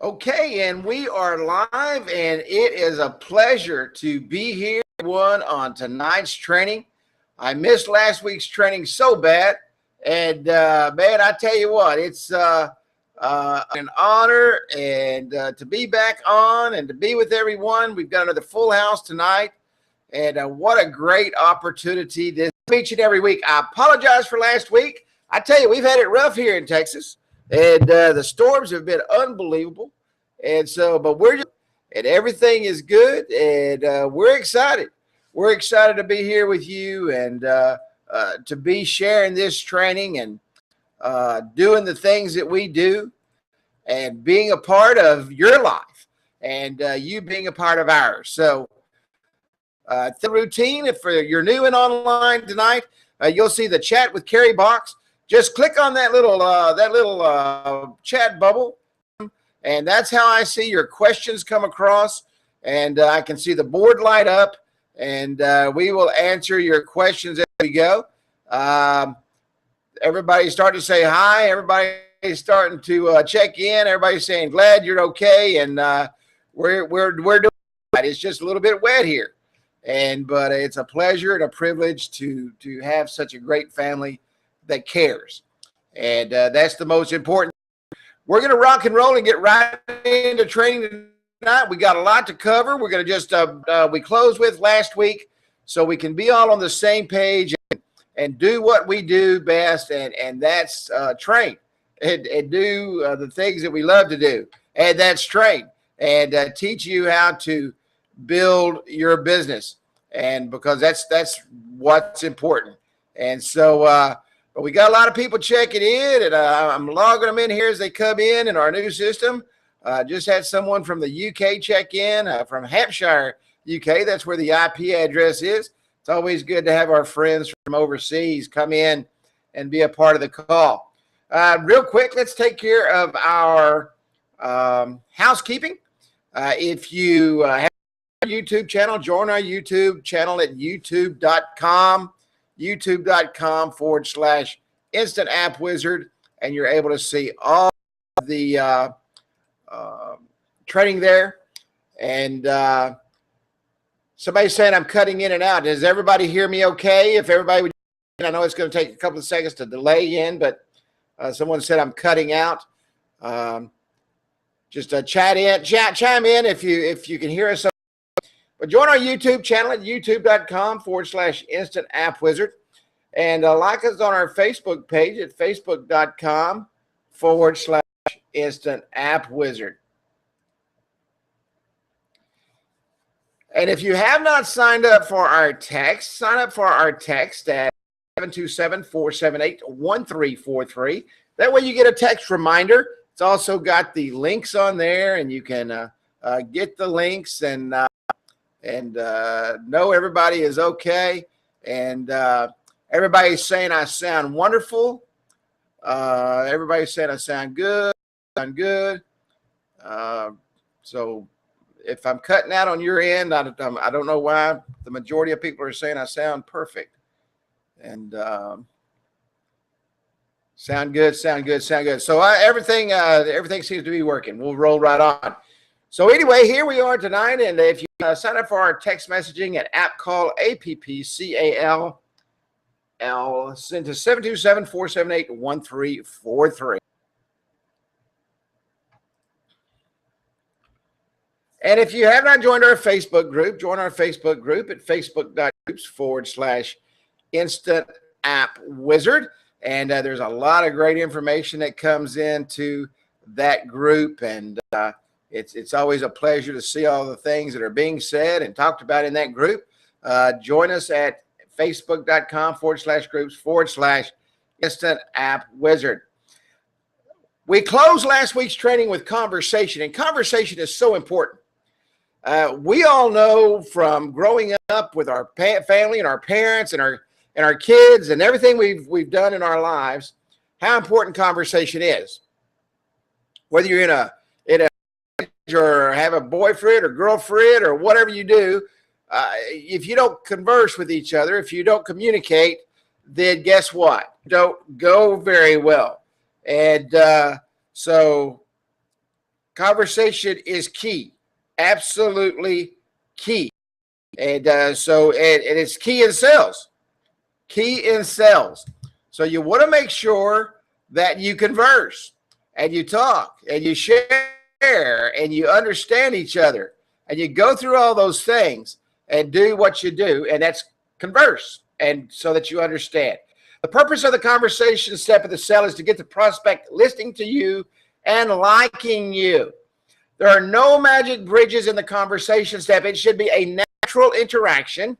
Okay, and we are live, and it is a pleasure to be here on tonight's training. I missed last week's training so bad, and man, I tell you what, it's an honor and to be back on and to be with everyone. We've got another full house tonight, and what a great opportunity this each and every week. I apologize for last week. I tell you, we've had it rough here in Texas. And the storms have been unbelievable. And so, but and everything is good. And we're excited. We're excited to be here with you and to be sharing this training and doing the things that we do and being a part of your life and you being a part of ours. So the routine, if you're new and online tonight, you'll see the chat with Carrie box. Just click on that little chat bubble, and that's how I see your questions come across, and I can see the board light up, and we will answer your questions as we go. Everybody's starting to say hi. Everybody's starting to check in. Everybody's saying glad you're okay, and we're doing that. It's just a little bit wet here, but it's a pleasure and a privilege to have such a great family that cares, and that's the most important. We're going to rock and roll and get right into training tonight. We got a lot to cover. We're going to just we closed with last week, so we can be all on the same page and do what we do best, and that's train and do the things that we love to do, and that's train and teach you how to build your business, and because that's what's important. And so but we got a lot of people checking in, and I'm logging them in here as they come in our new system. Just had someone from the UK check in, from Hampshire, UK. That's where the IP address is. It's always good to have our friends from overseas come in and be a part of the call. Real quick, let's take care of our housekeeping. If you have a YouTube channel, join our YouTube channel at youtube.com. youtube.com/Instant App Wizard, and you're able to see all of the training there. And somebody's saying I'm cutting in and out. Does everybody hear me okay? If everybody would, I know it's going to take a couple of seconds to delay in, but someone said I'm cutting out. Just chime in if you can hear us. But join our YouTube channel at youtube.com/Instant App Wizard. And like us on our Facebook page at facebook.com/Instant App Wizard. And if you have not signed up for our text, sign up for our text at 727-478-1343. That way you get a text reminder. It's also got the links on there, and you can get the links and know everybody is okay, and everybody's saying I sound wonderful. Everybody's saying I sound good. So if I'm cutting out on your end, I don't know why. The majority of people are saying I sound perfect, and sound good. So everything seems to be working. We'll roll right on. So anyway, here we are tonight, and if you sign up for our text messaging at AppCall, AppCall, send to 727-478-1343. And if you have not joined our Facebook group, join our Facebook group at facebook.groups/Instant App Wizard. And there's a lot of great information that comes into that group, and it's always a pleasure to see all the things that are being said and talked about in that group. Join us at facebook.com/groups/Instant App Wizard. We closed last week's training with conversation, and conversation is so important. We all know from growing up with our family and our parents and our kids and everything we've done in our lives, how important conversation is. Whether you're in a or have a boyfriend or girlfriend or whatever you do, if you don't converse with each other, if you don't communicate, then guess what? Don't go very well. And so Conversation is key, absolutely key. And so it's key in sales. Key in sales. So you want to make sure that you converse and you talk and you share and you understand each other and you go through all those things and do what you do, and that's converse, and so that you understand. The purpose of the conversation step of the sale is to get the prospect listening to you and liking you. There are no magic bridges in the conversation step. It should be a natural interaction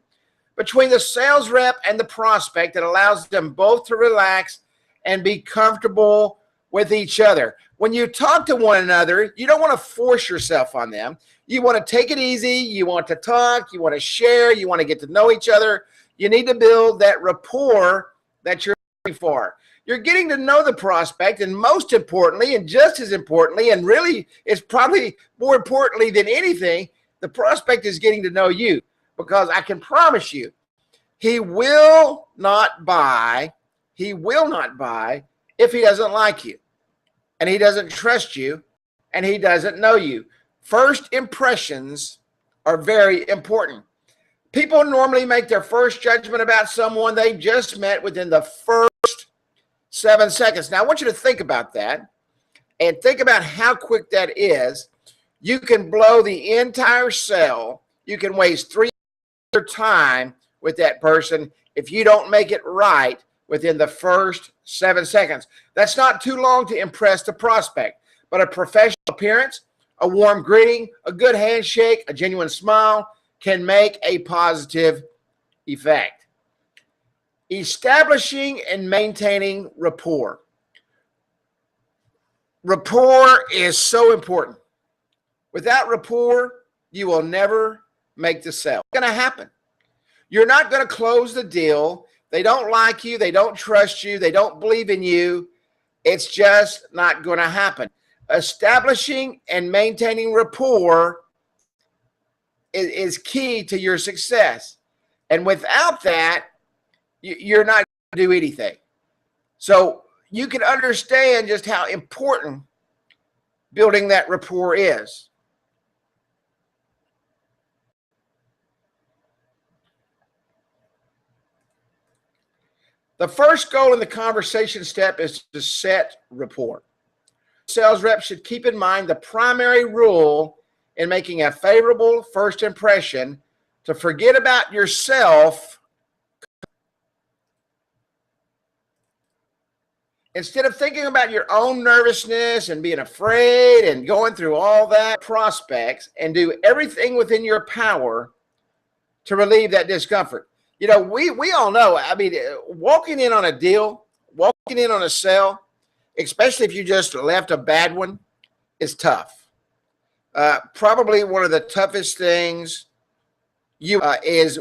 between the sales rep and the prospect that allows them both to relax and be comfortable with each other. When you talk to one another, you don't want to force yourself on them. You want to take it easy. You want to talk. You want to share. You want to get to know each other. You need to build that rapport that you're looking for. You're getting to know the prospect, and most importantly, and just as importantly, and really it's probably more importantly than anything, the prospect is getting to know you, because I can promise you, he will not buy if he doesn't like you, and he doesn't trust you, and he doesn't know you. First impressions are very important. People normally make their first judgment about someone they just met within the first 7 seconds. Now, I want you to think about that and think about how quick that is. You can blow the entire sale. You can waste 3 hours time with that person if you don't make it right within the first 7 seconds. That's not too long to impress the prospect, but a professional appearance, a warm greeting, a good handshake, a genuine smile can make a positive effect. Establishing and maintaining rapport. Rapport is so important. Without rapport, you will never make the sale. It's going to happen. You're not going to close the deal. They don't like you. They don't trust you. They don't believe in you. It's just not going to happen. Establishing and maintaining rapport is key to your success. And without that, you're not going to do anything. So you can understand just how important building that rapport is. The first goal in the conversation step is to set rapport. Sales reps should keep in mind the primary rule in making a favorable first impression to forget about yourself. Instead of thinking about your own nervousness and being afraid and going through all that, prospects, and do everything within your power to relieve that discomfort. You know, we all know, I mean, walking in on a deal, walking in on a sale, especially if you just left a bad one, is tough. Probably one of the toughest things is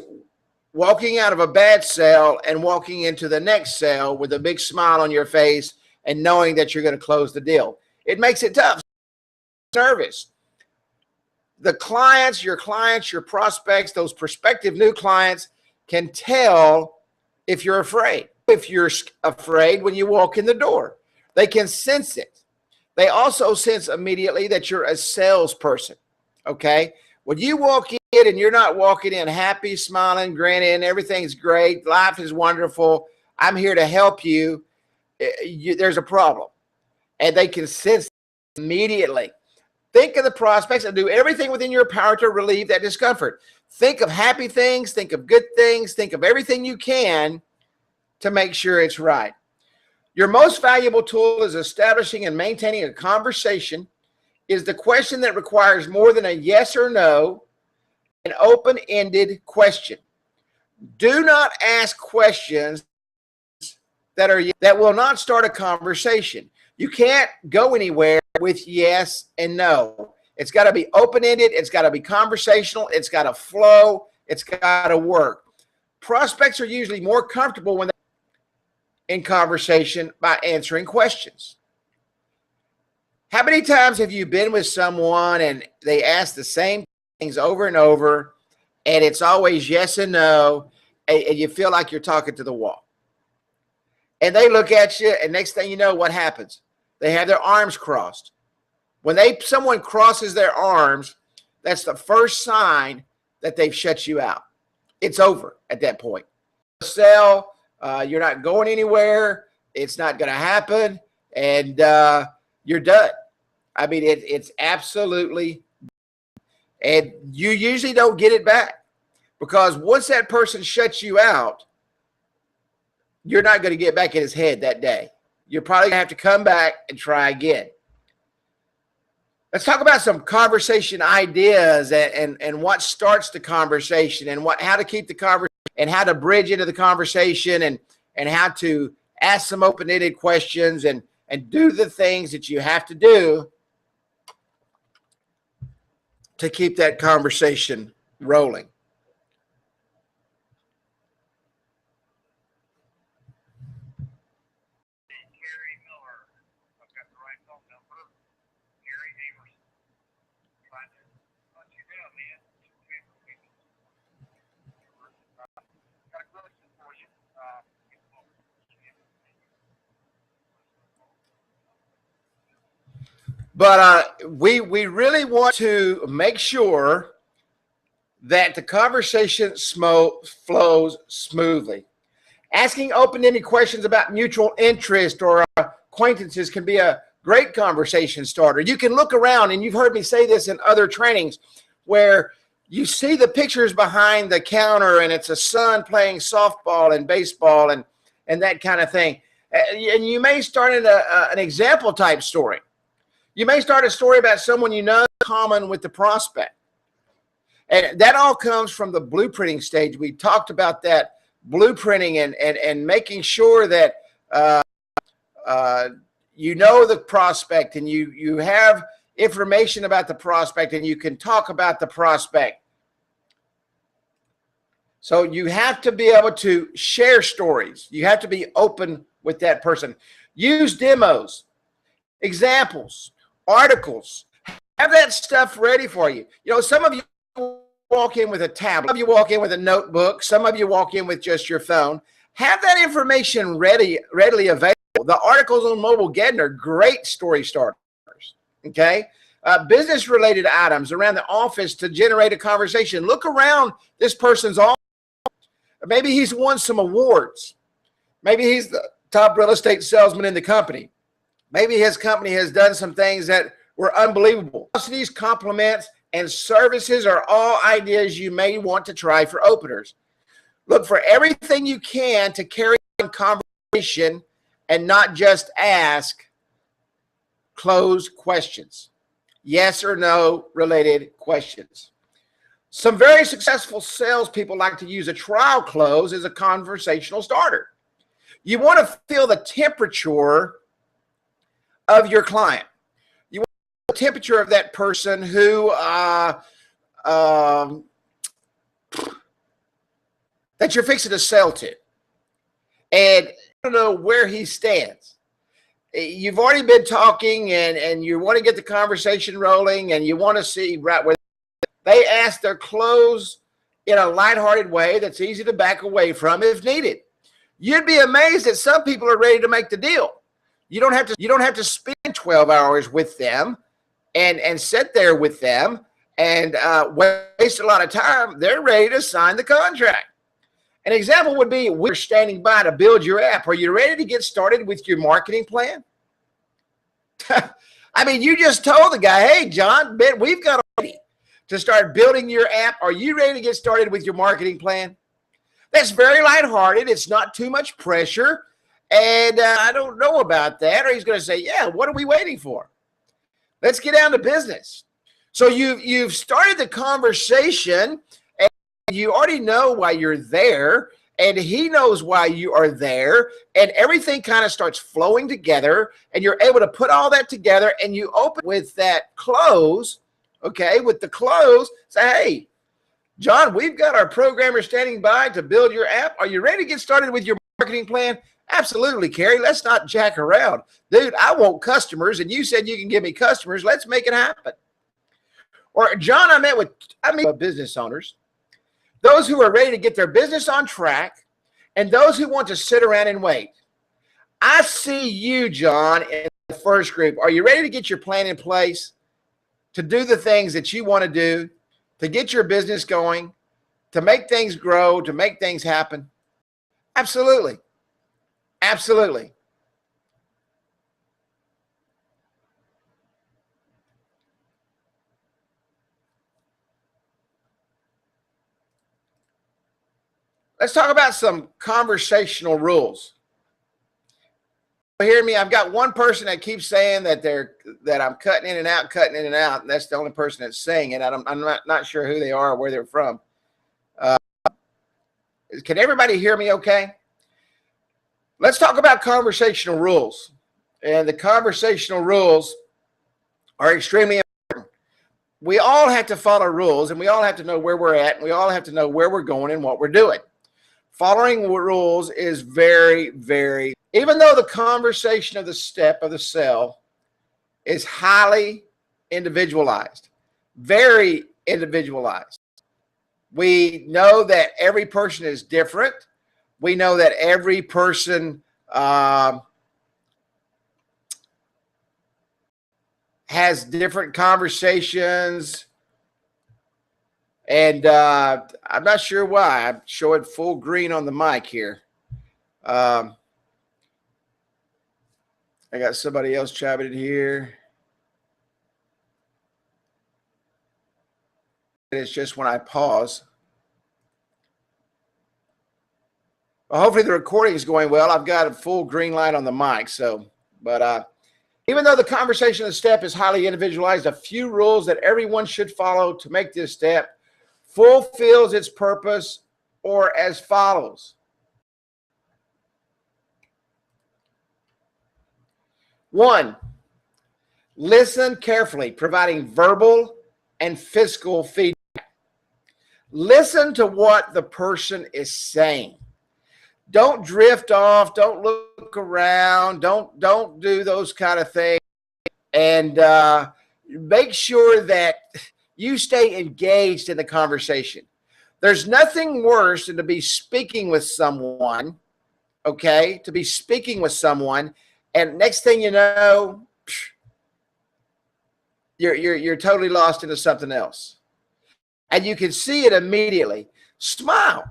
walking out of a bad sale and walking into the next sale with a big smile on your face and knowing that you're going to close the deal. It makes it tough. Nervous. The clients, your prospects, those prospective new clients can tell if you're afraid. If you're afraid when you walk in the door, they can sense it. They also sense immediately that you're a salesperson, okay? When you walk in and you're not walking in happy, smiling, grinning, everything's great, life is wonderful, I'm here to help you, there's a problem. And they can sense it immediately. Think of the prospects and do everything within your power to relieve that discomfort. Think of happy things, think of good things, think of everything you can to make sure it's right. Your most valuable tool is establishing and maintaining a conversation is the question that requires more than a yes or no, an open-ended question. Do not ask questions that will not start a conversation. You can't go anywhere with yes and no. It's got to be open-ended. It's got to be conversational. It's got to flow. It's got to work. Prospects are usually more comfortable when they're in conversation by answering questions. How many times have you been with someone and they ask the same things over and over, and it's always yes and no, and you feel like you're talking to the wall? And they look at you, and next thing you know, what happens? They have their arms crossed When someone crosses their arms, that's the first sign that they've shut you out. It's over at that point. Sell, you're not going anywhere. It's not going to happen, and you're done. I mean, it's absolutely, and you usually don't get it back, because once that person shuts you out, you're not going to get back in his head that day. You're probably going to have to come back and try again. Let's talk about some conversation ideas and what starts the conversation, and how to keep the conversation, and how to bridge into the conversation, and how to ask some open-ended questions and do the things that you have to do to keep that conversation rolling. But we really want to make sure that the conversation flows smoothly. Asking open-ended questions about mutual interest or acquaintances can be a great conversation starter. You can look around, and you've heard me say this in other trainings, where you see the pictures behind the counter, and it's a son playing softball and baseball and that kind of thing. And you may start in an example type story. You may start a story about someone you know common with the prospect. And that all comes from the blueprinting stage. We talked about that blueprinting and making sure that you know the prospect, and you have information about the prospect, and you can talk about the prospect. So you have to be able to share stories. You have to be open with that person. Use demos, examples, articles. Have that stuff ready for you. You know, some of you walk in with a tablet. Some of you walk in with a notebook. Some of you walk in with just your phone. Have that information readily available. The articles on Mobile Getting are great story starters, okay? Business-related items around the office to generate a conversation. Look around this person's office. Maybe he's won some awards. Maybe he's the top real estate salesman in the company. Maybe his company has done some things that were unbelievable. These compliments and services are all ideas you may want to try for openers. Look for everything you can to carry on conversation and not just ask closed questions. Yes or no related questions. Some very successful salespeople like to use a trial close as a conversational starter. You want to feel the temperature of your client. You want the temperature of that person who that you're fixing to sell to. And you don't know where he stands. You've already been talking, and you want to get the conversation rolling, and you want to see right where they ask their close in a lighthearted way that's easy to back away from if needed. You'd be amazed that some people are ready to make the deal. You don't have to spend 12 hours with them and sit there with them and waste a lot of time. They're ready to sign the contract. An example would be, we're standing by to build your app. Are you ready to get started with your marketing plan? I mean, you just told the guy, hey, John, we've got ready to start building your app. Are you ready to get started with your marketing plan? That's very lighthearted. It's not too much pressure. And I don't know about that. Or he's going to say, yeah, what are we waiting for? Let's get down to business. So you've started the conversation, and you already know why you're there, and he knows why you are there, and everything kind of starts flowing together, and you're able to put all that together, and you open with that close, okay, with the close, say, hey, John, we've got our programmer standing by to build your app. Are you ready to get started with your marketing plan? Absolutely, Carrie. Let's not jack around. Dude, I want customers, and you said you can give me customers. Let's make it happen. Or, John, I meet with business owners, those who are ready to get their business on track, and those who want to sit around and wait. I see you, John, in the first group. Are you ready to get your plan in place to do the things that you want to do, to get your business going, to make things grow, to make things happen? Absolutely. Absolutely. Let's talk about some conversational rules. Hear me? I've got one person that keeps saying that I'm cutting in and out, and that's the only person that's saying it. I'm not sure who they are or where they're from. Can everybody hear me okay? Let's talk about conversational rules. And the conversational rules are extremely important. We all have to follow rules, and we all have to know where we're at, and we all have to know where we're going and what we're doing. Following rules is very, very, even though the conversation of the step of the sell is highly individualized, very individualized. We know that every person is different. We know that every person has different conversations. And I'm not sure why. I'm showing full green on the mic here. I got somebody else chiming in here. It's just when I pause. Well, hopefully the recording is going well. I've got a full green light on the mic. But even though the conversation of the step is highly individualized, a few rules that everyone should follow to make this step fulfills its purpose or as follows. 1, listen carefully, providing verbal and physical feedback. Listen to what the person is saying. Don't drift off. Don't look around. Don't do those kind of things. And make sure that you stay engaged in the conversation. There's nothing worse than to be speaking with someone, okay? To be speaking with someone, and next thing you know, you're totally lost into something else. And you can see it immediately. Smile.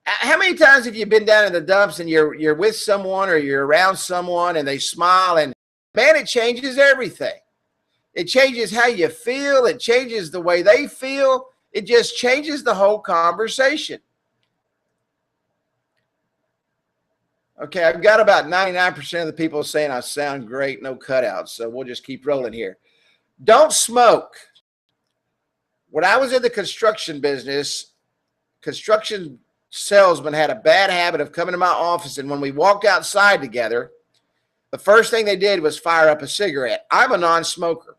How many times have you been down in the dumps and you're with someone or you're around someone and they smile, and man, it changes everything. It changes how you feel. It changes the way they feel. It just changes the whole conversation. Okay, I've got about 99% of the people saying I sound great, no cutouts. So we'll just keep rolling here. Don't smoke. When I was in the construction business, construction salesmen had a bad habit of coming to my office, and when we walked outside together, the first thing they did was fire up a cigarette. I'm a non-smoker.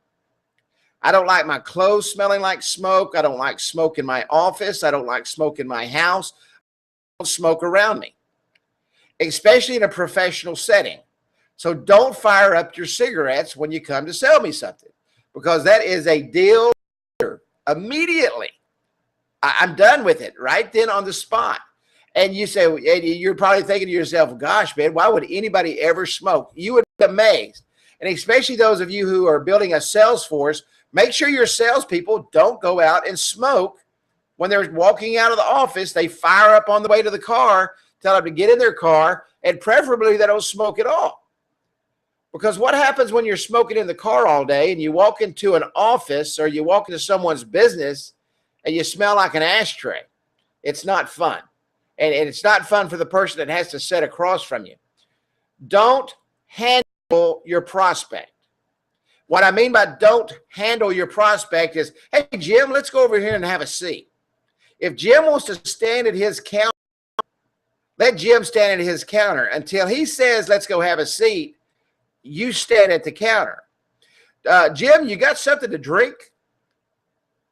I don't like my clothes smelling like smoke. I don't like smoke in my office. I don't like smoke in my house. Don't smoke around me, especially in a professional setting. So don't fire up your cigarettes when you come to sell me something, because that is a deal immediately. I'm done with it right then on the spot. And you say, you're probably thinking to yourself, gosh, man, why would anybody ever smoke? You would be amazed. And especially those of you who are building a sales force, make sure your salespeople don't go out and smoke when they're walking out of the office. They fire up on the way to the car, tell them to get in their car, and preferably they don't smoke at all. Because what happens when you're smoking in the car all day and you walk into an office or you walk into someone's business and you smell like an ashtray? It's not fun. And it's not fun for the person that has to sit across from you. Don't handle your prospect. What I mean by don't handle your prospect is, hey, Jim, let's go over here and have a seat. If Jim wants to stand at his counter, let Jim stand at his counter. Until he says, let's go have a seat, you stand at the counter. Jim, you got something to drink?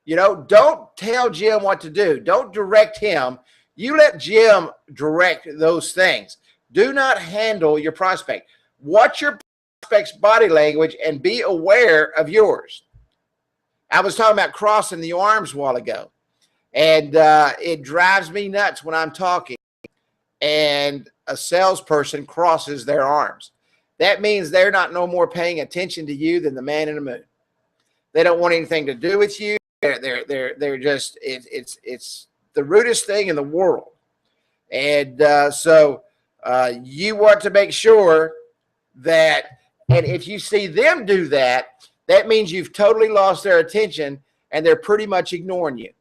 You know, don't tell Jim what to do. Don't direct him. You let Jim direct those things. Do not handle your prospect. Watch your prospect's body language and be aware of yours. I was talking about crossing the arms a while ago, and it drives me nuts when I'm talking and a salesperson crosses their arms. that means they're not no more paying attention to you than the man in the moon. They don't want anything to do with you. They're just, it's the rudest thing in the world. And so you want to make sure that, and if you see them do that, that means you've totally lost their attention and they're pretty much ignoring you.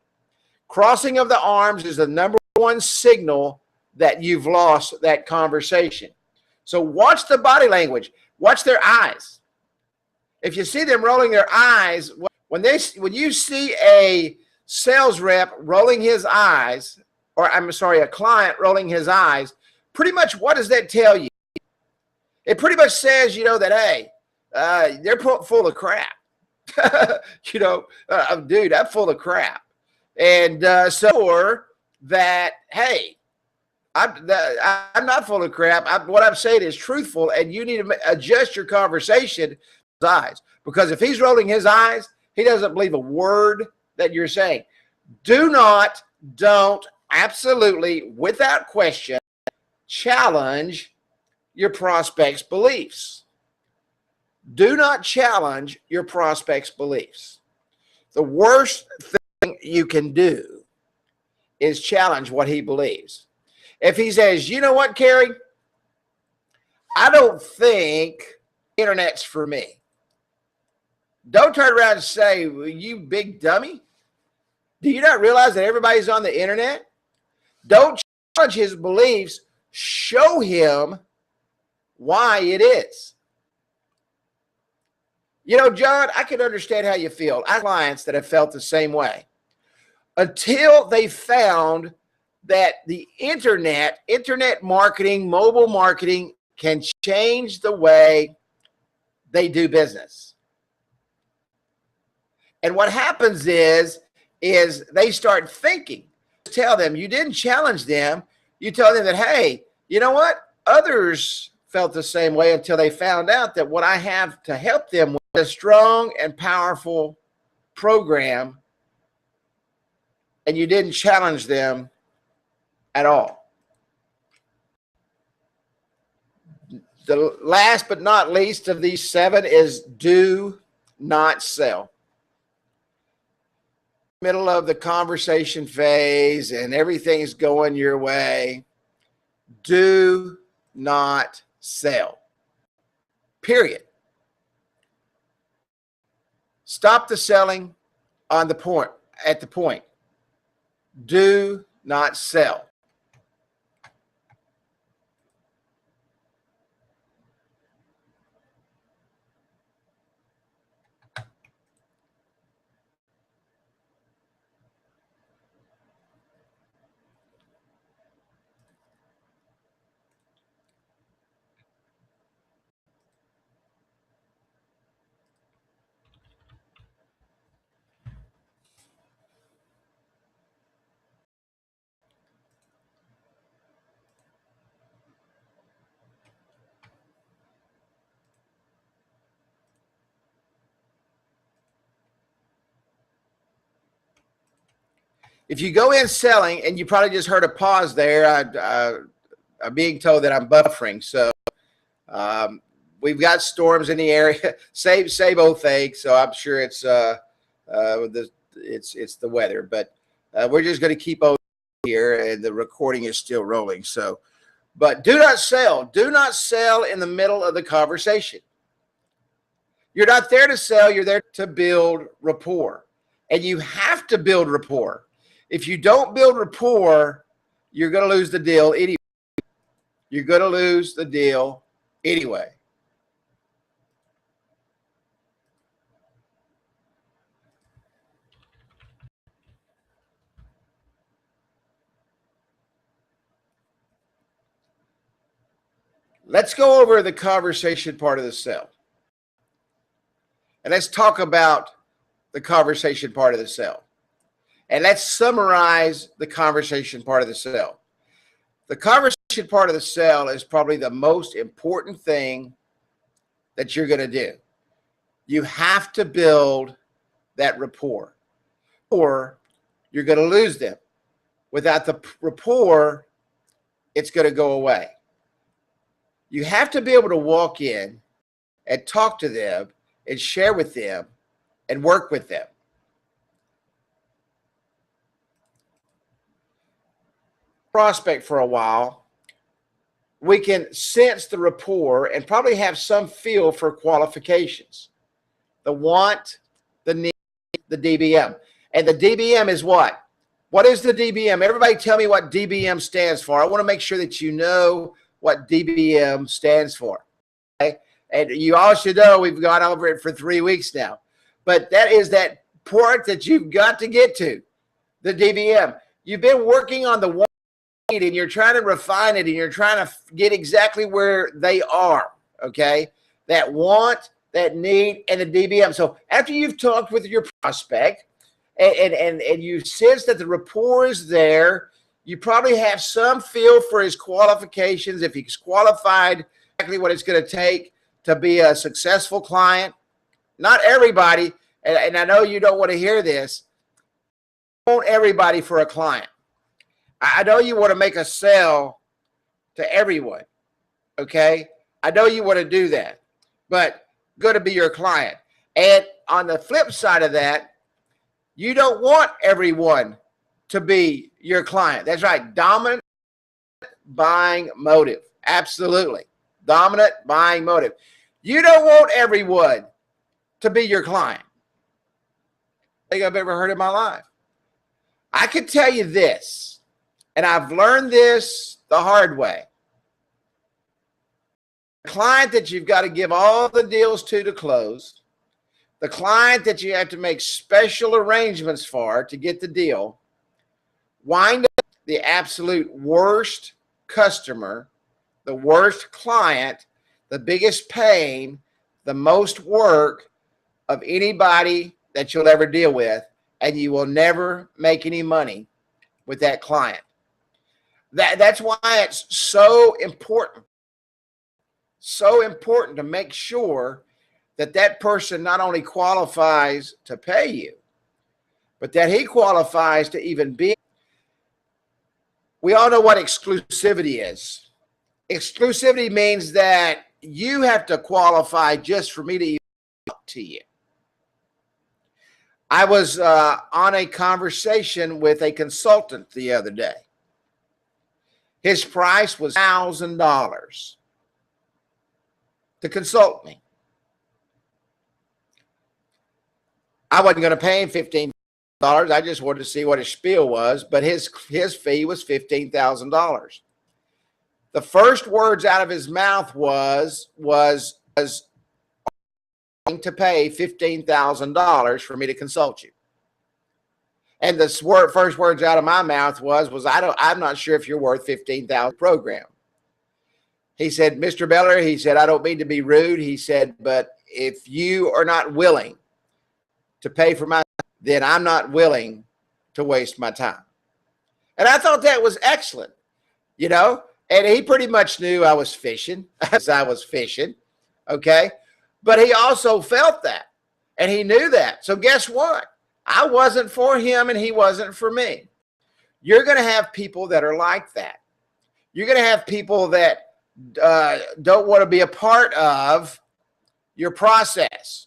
Crossing of the arms is the number one signal that you've lost that conversation. So watch the body language. Watch their eyes. If you see them rolling their eyes, when you see a sales rep rolling his eyes, or I'm sorry, a client rolling his eyes, pretty much what does that tell you? It pretty much says, you know, that, hey, they're full of crap. You know, dude, I'm full of crap. And so that, hey, I'm not full of crap. What I'm saying is truthful, and you need to adjust your conversation to his eyes. Because if he's rolling his eyes, he doesn't believe a word that you're saying. Don't, absolutely, without question, challenge your prospect's beliefs. Do not challenge your prospect's beliefs. The worst thing you can do is challenge what he believes. If he says, you know what, Carrie, I don't think internet's for me. Don't turn around and say, well, you big dummy. Do you not realize that everybody's on the internet? Don't challenge his beliefs. Show him why it is. You know, John, I can understand how you feel. I have clients that have felt the same way until they found that the internet marketing, mobile marketing can change the way they do business. And what happens is they start thinking. Tell them, you didn't challenge them. You tell them that, hey, you know what? Others felt the same way until they found out that what I have to help them with is a strong and powerful program, and you didn't challenge them at all. The last but not least of these 7 is do not sell. Middle of the conversation phase and everything's going your way. Do not sell. Period. Stop the selling at the point. Do not sell. If you go in selling, and you probably just heard a pause there, I'm being told that I'm buffering. So we've got storms in the area. Same old thing. So I'm sure it's the weather, but we're just going to keep on here, and the recording is still rolling. So, but do not sell. Do not sell in the middle of the conversation. You're not there to sell. You're there to build rapport, and you have to build rapport. If you don't build rapport, you're going to lose the deal anyway. You're going to lose the deal anyway. Let's go over the conversation part of the sell. And let's talk about the conversation part of the sell. And let's summarize the conversation part of the sell. The conversation part of the sell is probably the most important thing that you're going to do. You have to build that rapport, or you're going to lose them. Without the rapport, it's going to go away. You have to be able to walk in and talk to them and share with them and work with them. Prospect for a while, we can sense the rapport and probably have some feel for qualifications. The want, the need, the DBM. And the DBM is what? What is the DBM? Everybody tell me what DBM stands for. I want to make sure that you know what DBM stands for. Okay? And you all should know we've gone over it for 3 weeks now. But that is that part that you've got to get to, the DBM. You've been working on the one and you're trying to refine it and you're trying to get exactly where they are, okay? That want, that need, and the DBM. So after you've talked with your prospect and you sense that the rapport is there, you probably have some feel for his qualifications, if he's qualified, exactly what it's going to take to be a successful client. Not everybody, and I know you don't want to hear this, want everybody for a client. I know you want to make a sale to everyone, okay? I know you want to do that, but going to be your client. And on the flip side of that, you don't want everyone to be your client. That's right. Dominant buying motive. Absolutely. Dominant buying motive. You don't want everyone to be your client. I think I've ever heard in my life. I can tell you this, and I've learned this the hard way. The client that you've got to give all the deals to close, the client that you have to make special arrangements for to get the deal, wind up the absolute worst customer, the worst client, the biggest pain, the most work of anybody that you'll ever deal with, and you will never make any money with that client. That's why it's so important to make sure that that person not only qualifies to pay you, but that he qualifies to even be. We all know what exclusivity is. Exclusivity means that you have to qualify just for me to even talk to you. I was on a conversation with a consultant the other day. His price was $1,000 to consult me. I wasn't going to pay him $15,000. I just wanted to see what his spiel was, but his fee was $15,000. The first words out of his mouth was to pay $15,000 for me to consult you. And the first words out of my mouth was I'm not sure if you're worth $15,000 program. He said, Mr. Beller, he said, I don't mean to be rude. He said, but if you are not willing to pay for my, then I'm not willing to waste my time. And I thought that was excellent, you know, and he pretty much knew I was fishing as I was fishing. Okay. But he also felt that and he knew that. So guess what? I wasn't for him and he wasn't for me. You're going to have people that are like that. You're going to have people that don't want to be a part of your process.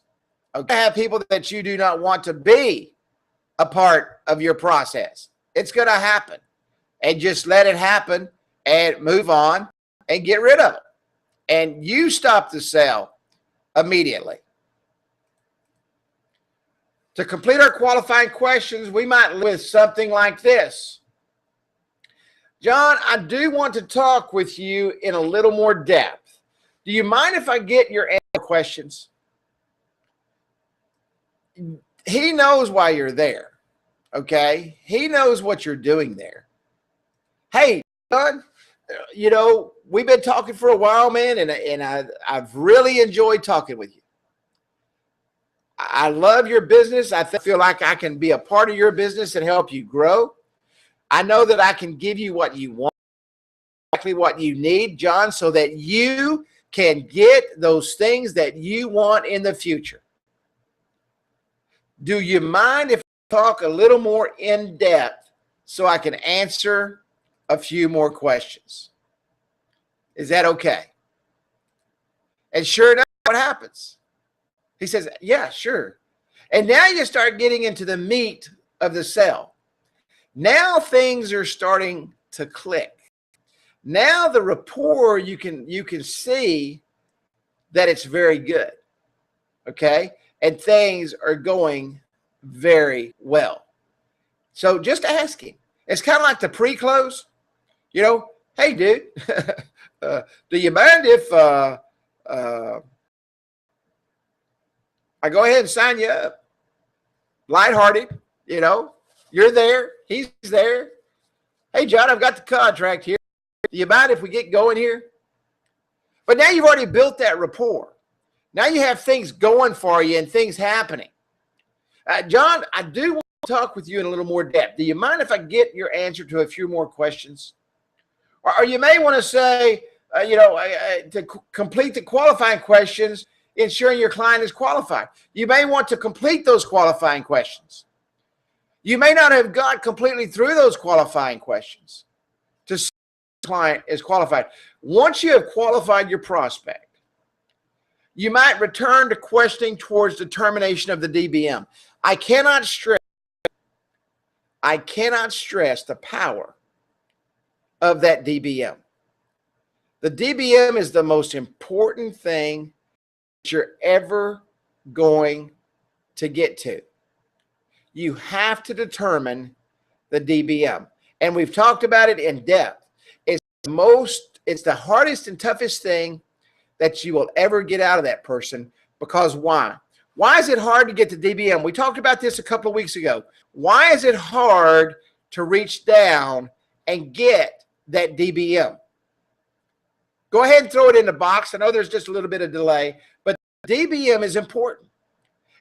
Okay? Have people that you do not want to be a part of your process. It's going to happen. And just let it happen and move on and get rid of it. And you stop the sale immediately. To complete our qualifying questions, we might with something like this. John, I do want to talk with you in a little more depth. Do you mind if I get your questions? He knows why you're there, okay? He knows what you're doing there. Hey, John, you know, we've been talking for a while, man, and I've really enjoyed talking with you. I love your business. I feel like I can be a part of your business and help you grow. I know that I can give you what you want, exactly what you need, John, so that you can get those things that you want in the future. Do you mind if I talk a little more in depth so I can answer a few more questions? Is that okay? And sure enough, what happens? He says, yeah, sure. And now you start getting into the meat of the sell. Now things are starting to click. Now the rapport, you can see that it's very good. Okay. And things are going very well. So just ask him. It's kind of like the pre-close. Hey, dude, do you mind if I go ahead and sign you up? Lighthearted, you're there. He's there. Hey, John, I've got the contract here. Do you mind if we get going here? But now you've already built that rapport. Now you have things going for you and things happening. John, I do want to talk with you in a little more depth. Do you mind if I get your answer to a few more questions? Or you may want to say, to complete the qualifying questions, ensuring your client is qualified. You may want to complete those qualifying questions. You may not have got completely through those qualifying questions to see if the client is qualified. Once you have qualified your prospect, you might return to questioning towards determination of the DBM. I cannot stress the power of that DBM. The DBM is the most important thing that you're ever going to get to. You have to determine the DBM. And we've talked about it in depth. It's the hardest and toughest thing that you will ever get out of that person. Because why? Why is it hard to get the DBM? We talked about this a couple of weeks ago. Why is it hard to reach down and get that DBM? Go ahead and throw it in the box. I know there's just a little bit of delay, but DBM is important.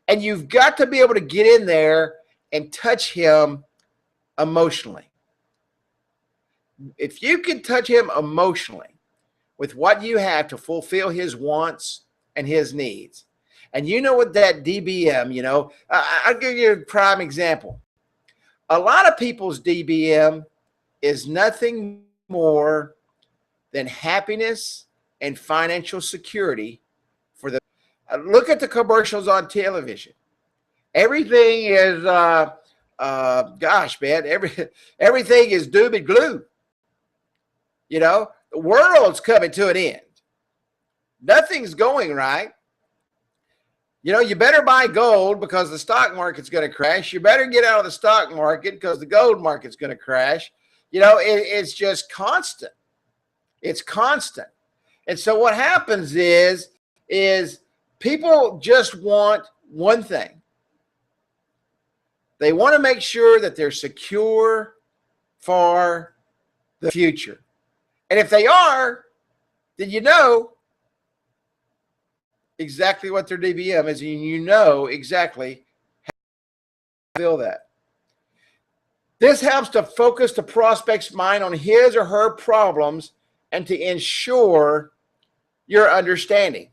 And you've got to be able to get in there and touch him emotionally. If you can touch him emotionally with what you have to fulfill his wants and his needs, and you know what that DBM, I'll give you a prime example. A lot of people's DBM is nothing more than happiness and financial security for the. Look at the commercials on television. Everything is, gosh, man, everything is doom and gloom. The world's coming to an end. Nothing's going right. You better buy gold because the stock market's going to crash. You better get out of the stock market because the gold market's going to crash. It's just constant. It's constant. And so what happens is people just want one thing. They want to make sure that they're secure for the future. And if they are, then you know exactly what their DBM is, and you know exactly how to fill that. This helps to focus the prospect's mind on his or her problems and to ensure your understanding.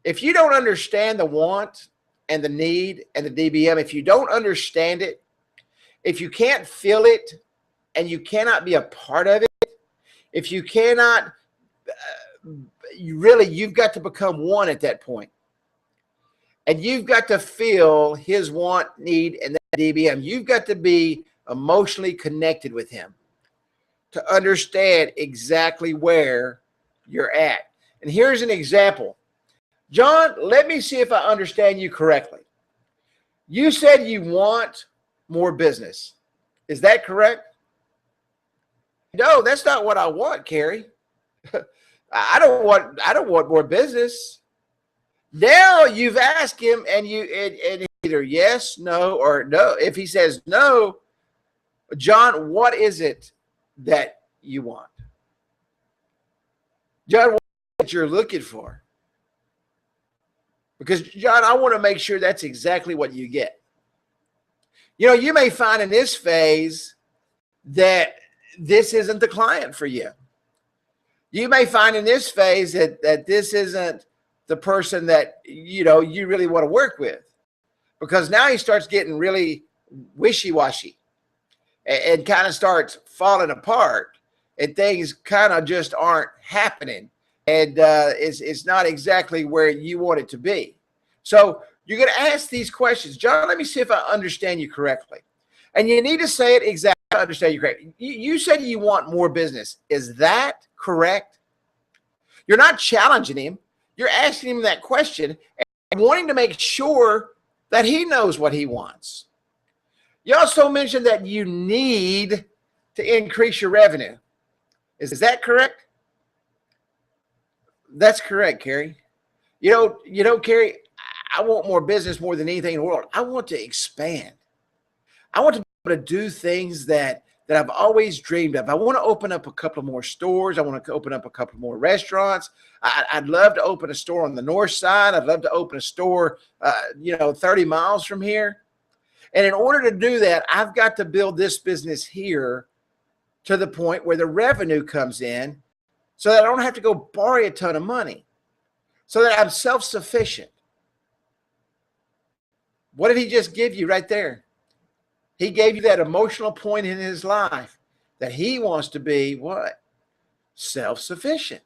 If you don't understand the want and the need and the DBM, if you don't understand it, if you can't feel it and you cannot be a part of it, if you cannot, you've got to become one at that point. And you've got to feel his want, need, and that DBM. You've got to be emotionally connected with him to understand exactly where you're at. And here's an example. John, let me see if I understand you correctly. You said you want more business. Is that correct? No, that's not what I want, Carrie. I don't want more business. Now you've asked him and either yes, no, or no. If he says no, John, what is it that you want? John, what is it you're looking for? Because, John, I want to make sure that's exactly what you get. You may find in this phase that this isn't the client for you. You may find in this phase that this isn't the person that, you really want to work with, because now he starts getting really wishy-washy and kind of starts falling apart and things kind of just aren't happening and it's not exactly where you want it to be. So you're going to ask these questions. John, let me see if I understand you correctly. And you need to say it exactly to understand you correctly. You said you want more business. Is that correct? You're not challenging him. You're asking him that question and wanting to make sure that he knows what he wants. You also mentioned that you need to increase your revenue. Is that correct? That's correct, Carrie. Carrie, I want more business more than anything in the world. I want to expand. I want to be able to do things that I've always dreamed of. I want to open up a couple more stores. I want to open up a couple more restaurants. I'd love to open a store on the north side. I'd love to open a store, 30 miles from here. And in order to do that, I've got to build this business here to the point where the revenue comes in so that I don't have to go borrow a ton of money, so that I'm self-sufficient. What did he just give you right there? He gave you that emotional point in his life that he wants to be what? Self-sufficient.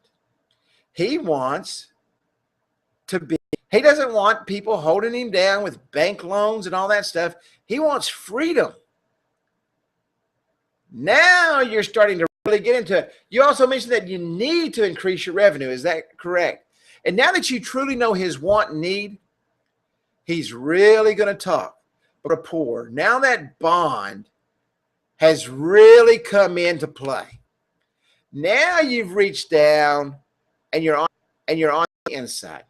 He wants to be, he doesn't want people holding him down with bank loans and all that stuff. He wants freedom. Now you're starting to really get into it. You also mentioned that you need to increase your revenue. Is that correct? And now that you truly know his want and need, he's really going to talk. Rapport. Now that bond has really come into play. Now you've reached down and you're on the inside.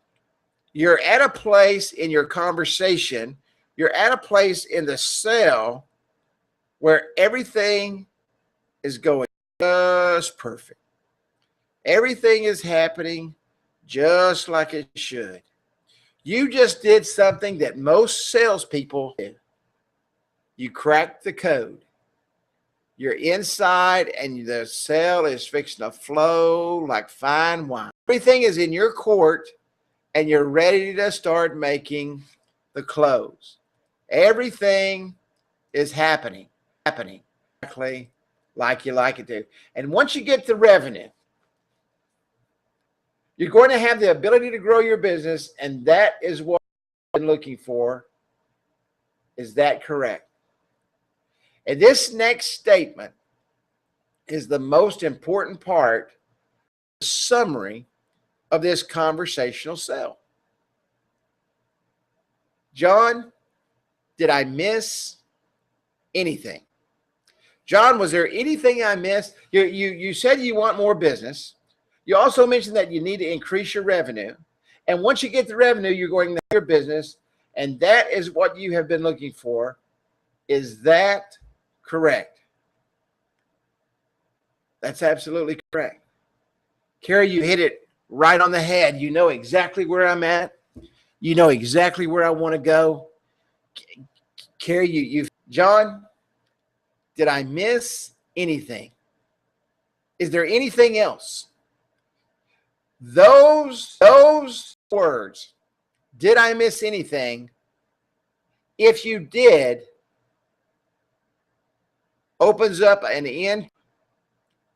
You're at a place in your conversation. You're at a place in the cell where everything is going just perfect. Everything is happening just like it should. You just did something that most salespeople do. You cracked the code. You're inside and the sale is fixing to flow like fine wine. Everything is in your court and you're ready to start making the close. Everything is happening exactly like you like it to. And once you get the revenue, you're going to have the ability to grow your business, and that is what I've been looking for. Is that correct? And this next statement is the most important part, the summary of this conversational sale. John, did I miss anything? John, was there anything I missed? You said you want more business. You also mentioned that you need to increase your revenue. And once you get the revenue, you're going to your business. And that is what you have been looking for. Is that correct? That's absolutely correct. Carrie, you hit it right on the head. You know exactly where I'm at. You know exactly where I want to go. Carrie, John, did I miss anything? Is there anything else? Those words, did I miss anything? If you did, opens up an end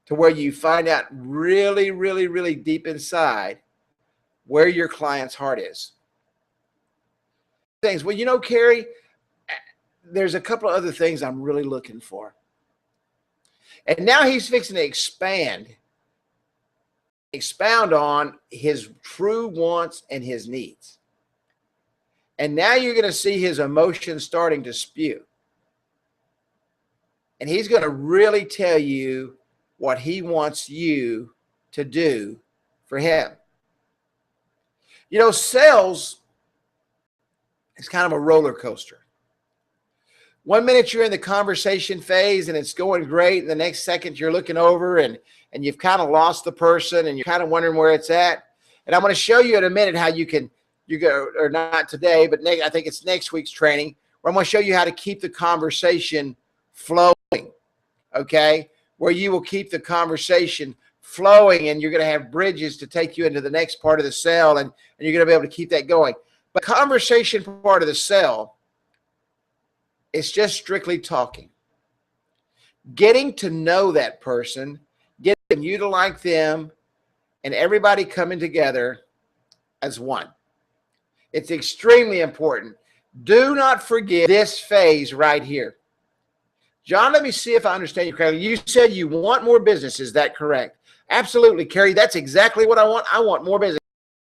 to where you find out really, really, really deep inside where your client's heart is. Things. Well, Carrie, there's a couple of other things I'm really looking for. And now he's fixing to expound on his true wants and his needs. And now you're going to see his emotions starting to spew. And he's going to really tell you what he wants you to do for him. Sales is kind of a roller coaster. 1 minute you're in the conversation phase and it's going great. And the next second you're looking over and you've kind of lost the person and you're kind of wondering where it's at. And I'm going to show you in a minute how you go, or not today, but I think it's next week's training, where I'm going to show you how to keep the conversation flowing. Okay. Where you will keep the conversation flowing and you're going to have bridges to take you into the next part of the sale and you're going to be able to keep that going. But conversation part of the sale, it's just strictly talking. Getting to know that person, getting you to like them, and everybody coming together as one. It's extremely important. Do not forget this phase right here. John, let me see if I understand you correctly. You said you want more business. Is that correct? Absolutely, Carrie. That's exactly what I want. I want more business.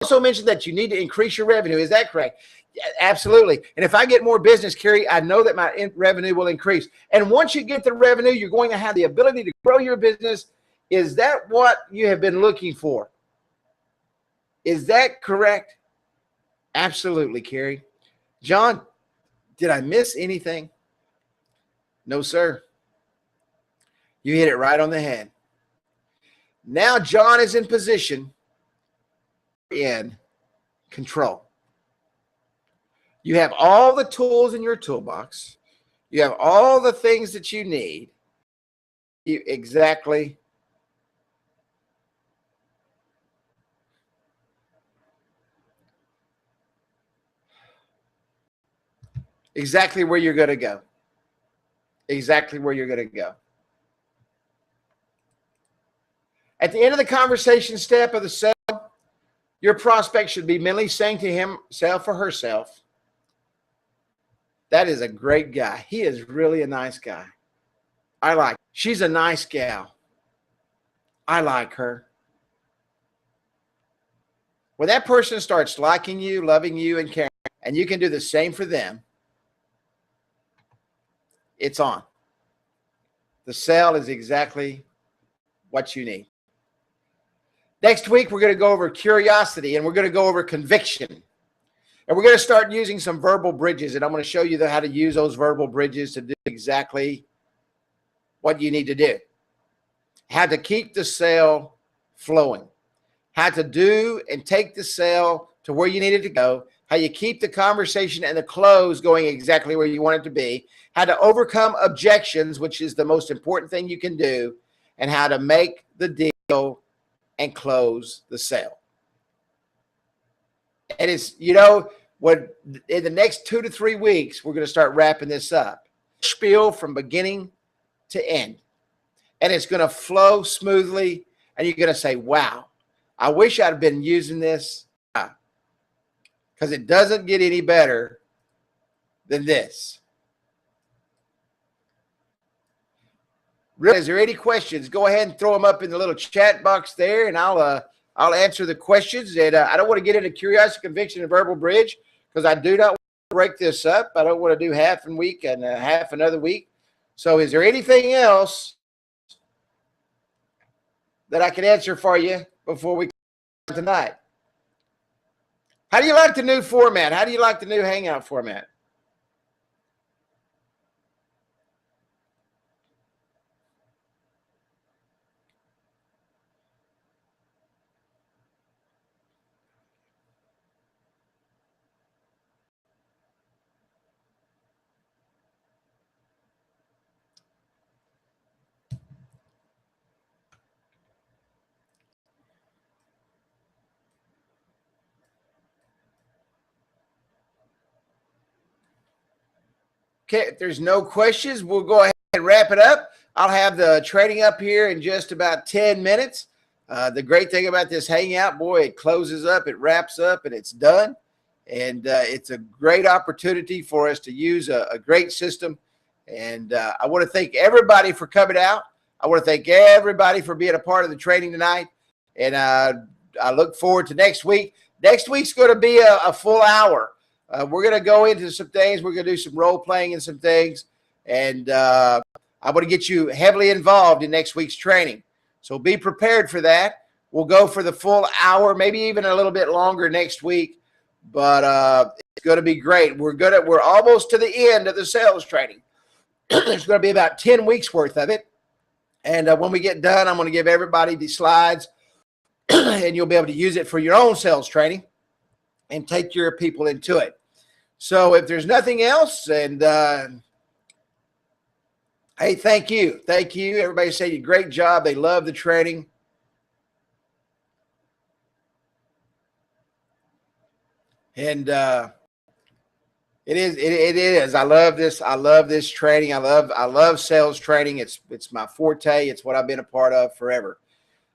You also mentioned that you need to increase your revenue. Is that correct? Yeah, absolutely. And if I get more business, Carrie, I know that my revenue will increase. And once you get the revenue, you're going to have the ability to grow your business. Is that what you have been looking for? Is that correct? Absolutely, Carrie. John, did I miss anything? No, sir. You hit it right on the head. Now John is in position, in control. You have all the tools in your toolbox. You have all the things that you need. You exactly where you're going to go. Exactly where you're going to go. At the end of the conversation step of the sale, your prospect should be mentally saying to himself or herself, that is a great guy. He is really a nice guy. I like her. She's a nice gal. I like her. When that person starts liking you, loving you, and caring, and you can do the same for them, it's on. The sale is exactly what you need. Next week, we're going to go over curiosity, and we're going to go over conviction. And we're going to start using some verbal bridges, and I'm going to show you how to use those verbal bridges to do exactly what you need to do. How to keep the sale flowing. How to do and take the sale to where you need it to go. How you keep the conversation and the close going exactly where you want it to be. How to overcome objections, which is the most important thing you can do. And how to make the deal and close the sale. And it's, you know, what in the next 2 to 3 weeks, we're going to start wrapping this up. Spiel from beginning to end. And it's going to flow smoothly. And you're going to say, wow, I wish I'd been using this. Because it doesn't get any better than this. Really, is there any questions? Go ahead and throw them up in the little chat box there, and I'll answer the questions. And I don't want to get into curiosity, conviction, and verbal bridge because I do not want to break this up. I don't want to do half a week and half another week. So is there anything else that I can answer for you before we come tonight? How do you like the new format? How do you like the new Hangout format? Okay, if there's no questions, we'll go ahead and wrap it up. I'll have the training up here in just about 10 minutes. The great thing about this Hangout, boy, it closes up, it wraps up, and it's done. And it's a great opportunity for us to use a great system. And I want to thank everybody for coming out. I want to thank everybody for being a part of the training tonight. And I look forward to next week. Next week's going to be a full hour. We're going to go into some things. We're going to do some role playing and some things. And I'm going to get you heavily involved in next week's training. So be prepared for that. We'll go for the full hour, maybe even a little bit longer next week. But it's going to be great. We're almost to the end of the sales training. There's going to be about 10 weeks worth of it. And when we get done, I'm going to give everybody the slides, and you'll be able to use it for your own sales training and take your people into it. So if there's nothing else, and hey, thank you. Thank you. Everybody said you great job. They love the training. And it is. I love this. I love this training. I love sales training. It's my forte. It's what I've been a part of forever.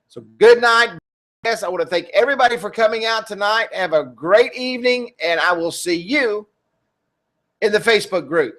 So good night. Yes, I want to thank everybody for coming out tonight. Have a great evening, and I will see you in the Facebook group.